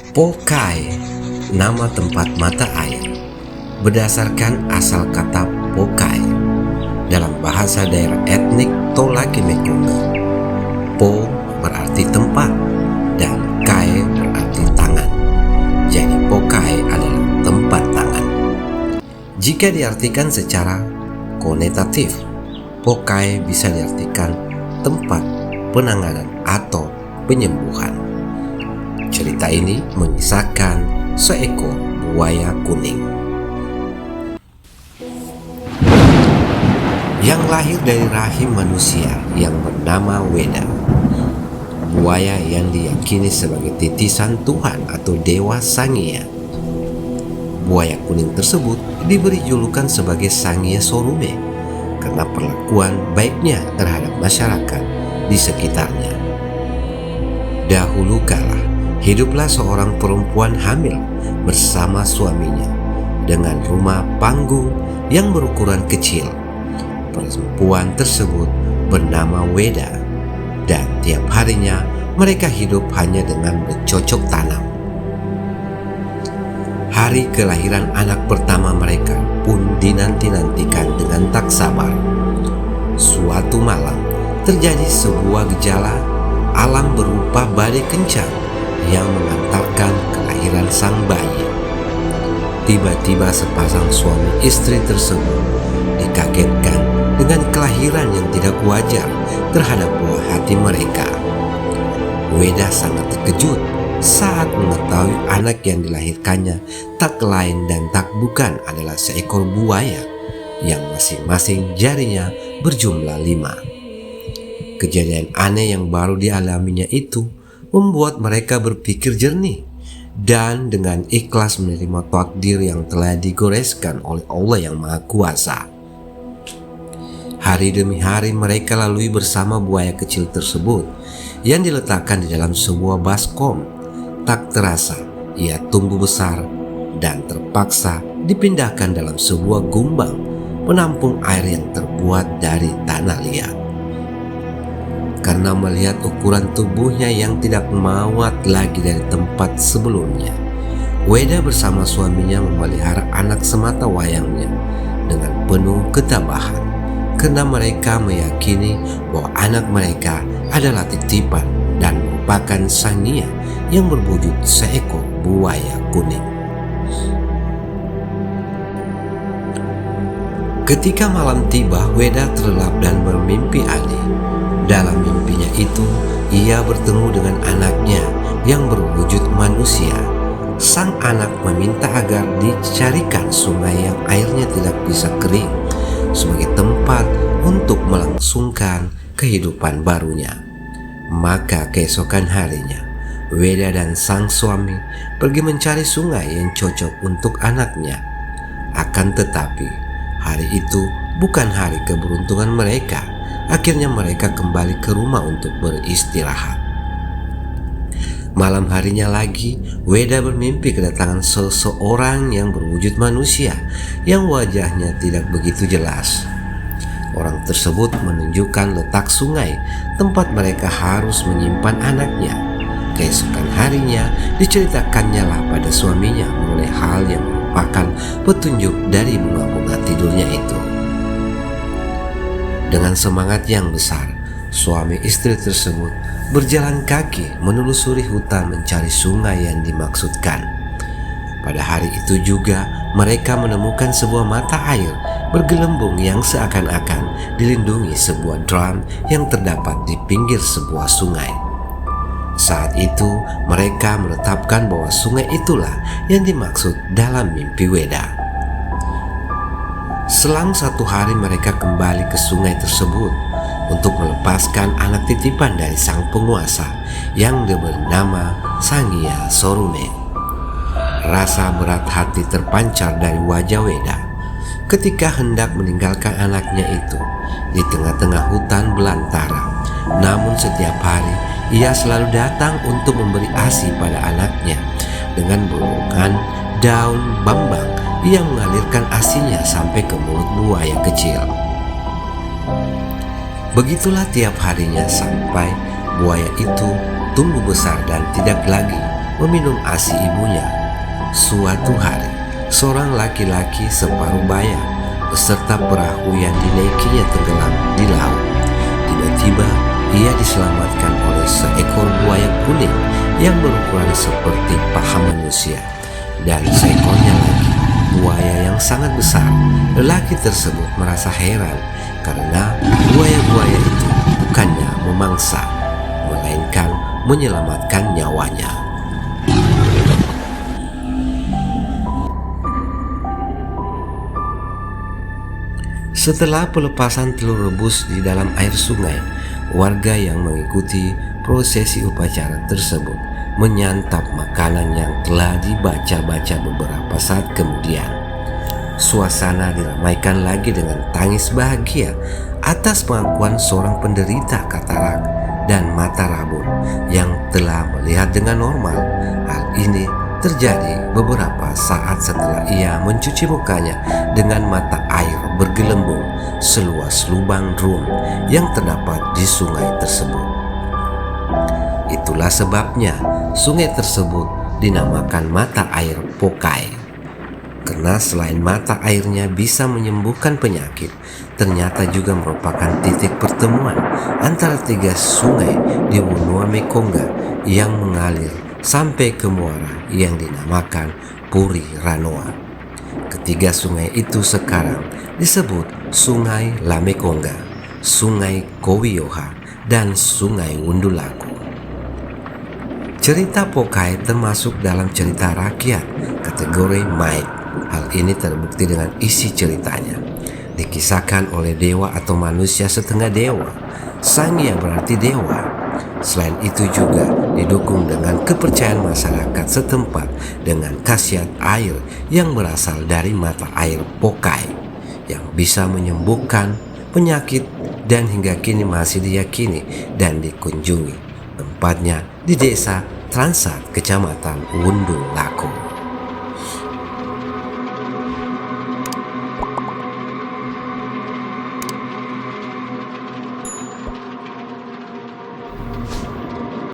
Pokai, nama tempat mata air, berdasarkan asal kata Pokai dalam bahasa daerah etnik Tolaki Mekongo. Po berarti tempat dan kai berarti tangan. Jadi Pokai adalah tempat tangan. Jika diartikan secara konotatif, Pokai bisa diartikan tempat penanganan atau penyembuhan. Cerita ini mengisahkan seekor buaya kuning yang lahir dari rahim manusia yang bernama Weda. Buaya yang diyakini sebagai titisan Tuhan atau Dewa Sangia. Buaya kuning tersebut diberi julukan sebagai Sangia Sorume karena perlakuan baiknya terhadap masyarakat di sekitarnya. Dahulu kala, hiduplah seorang perempuan hamil bersama suaminya dengan rumah panggung yang berukuran kecil. Perempuan tersebut bernama Weda dan tiap harinya mereka hidup hanya dengan bercocok tanam. Hari kelahiran anak pertama mereka pun dinanti-nantikan dengan tak sabar. Suatu malam terjadi sebuah gejala alam berupa badai kencang yang mengantarkan kelahiran sang bayi. Tiba-tiba sepasang suami istri tersebut dikagetkan dengan kelahiran yang tidak wajar terhadap buah hati mereka. Weda sangat terkejut saat mengetahui anak yang dilahirkannya tak lain dan tak bukan adalah seekor buaya yang masing-masing jarinya berjumlah 5. Kejadian aneh yang baru dialaminya itu membuat mereka berpikir jernih dan dengan ikhlas menerima takdir yang telah digoreskan oleh Allah yang Maha Kuasa. Hari demi hari mereka lalui bersama buaya kecil tersebut yang diletakkan di dalam sebuah baskom. Tak terasa ia tumbuh besar dan terpaksa dipindahkan dalam sebuah gumbang penampung air yang terbuat dari tanah liat. Karena melihat ukuran tubuhnya yang tidak mawat lagi dari tempat sebelumnya, Weda bersama suaminya memelihara anak semata wayangnya dengan penuh ketabahan, karena mereka meyakini bahwa anak mereka adalah titipan dan merupakan Sangia yang berwujud seekor buaya kuning. Ketika malam tiba, Weda terlelap dan bermimpi aneh. Dalam mimpinya itu, ia bertemu dengan anaknya yang berwujud manusia. Sang anak meminta agar dicarikan sungai yang airnya tidak bisa kering sebagai tempat untuk melangsungkan kehidupan barunya. Maka keesokan harinya, Weda dan sang suami pergi mencari sungai yang cocok untuk anaknya. Akan tetapi, hari itu bukan hari keberuntungan mereka. Akhirnya mereka kembali ke rumah untuk beristirahat. Malam harinya lagi, Weda bermimpi kedatangan seseorang yang berwujud manusia yang wajahnya tidak begitu jelas. Orang tersebut menunjukkan letak sungai tempat mereka harus menyimpan anaknya. Keesokan harinya diceritakannya lah pada suaminya mengenai hal yang merupakan petunjuk dari bunga-bunga tidurnya itu. Dengan semangat yang besar, suami istri tersebut berjalan kaki menelusuri hutan mencari sungai yang dimaksudkan. Pada hari itu juga mereka menemukan sebuah mata air bergelembung yang seakan-akan dilindungi sebuah drum yang terdapat di pinggir sebuah sungai. Saat itu mereka menetapkan bahwa sungai itulah yang dimaksud dalam mimpi Weda. Selang 1 hari mereka kembali ke sungai tersebut untuk melepaskan anak titipan dari sang penguasa yang bernama Sangia Sorume. Rasa berat hati terpancar dari wajah Weda ketika hendak meninggalkan anaknya itu di tengah-tengah hutan belantara. Namun setiap hari ia selalu datang untuk memberi ASI pada anaknya dengan bolongan daun bambang yang mengalirkan ASINya sampai ke mulut buaya kecil. Begitulah tiap harinya sampai buaya itu tumbuh besar dan tidak lagi meminum ASI ibunya. Suatu hari, seorang laki-laki separuh baya beserta perahu yang dinaikinya tenggelam di laut. Tiba-tiba ia diselamatkan oleh seekor buaya kuning yang berukuran seperti paha manusia, dan seekornya lagi buaya yang sangat besar. Lelaki tersebut merasa heran karena buaya-buaya itu bukannya memangsa, melainkan menyelamatkan nyawanya. Setelah pelepasan telur rebus di dalam air sungai, warga yang mengikuti prosesi upacara tersebut menyantap makanan yang telah dibaca-baca beberapa saat kemudian. Suasana diramaikan lagi dengan tangis bahagia atas pengakuan seorang penderita katarak dan mata rabun yang telah melihat dengan normal. Hal ini terjadi beberapa saat setelah ia mencuci mukanya dengan mata air bergelembung seluas lubang drum yang terdapat di sungai tersebut. Itulah sebabnya sungai tersebut dinamakan mata air Pokai. Karena selain mata airnya bisa menyembuhkan penyakit, ternyata juga merupakan titik pertemuan antara tiga sungai di Benua Mekongga yang mengalir sampai ke muara yang dinamakan Puri Ranoa. Ketiga sungai itu sekarang disebut Sungai Lamekongga, Sungai Kowioha, dan Sungai Wundulaku. Cerita Pokai termasuk dalam cerita rakyat kategori myth. Hal ini terbukti dengan isi ceritanya. Dikisahkan oleh dewa atau manusia setengah dewa. Sang yang berarti dewa. Selain itu juga didukung dengan kepercayaan masyarakat setempat dengan khasiat air yang berasal dari mata air Pokai yang bisa menyembuhkan penyakit dan hingga kini masih diyakini dan dikunjungi. Tempatnya di desa Transat, Kecamatan Wundulaku.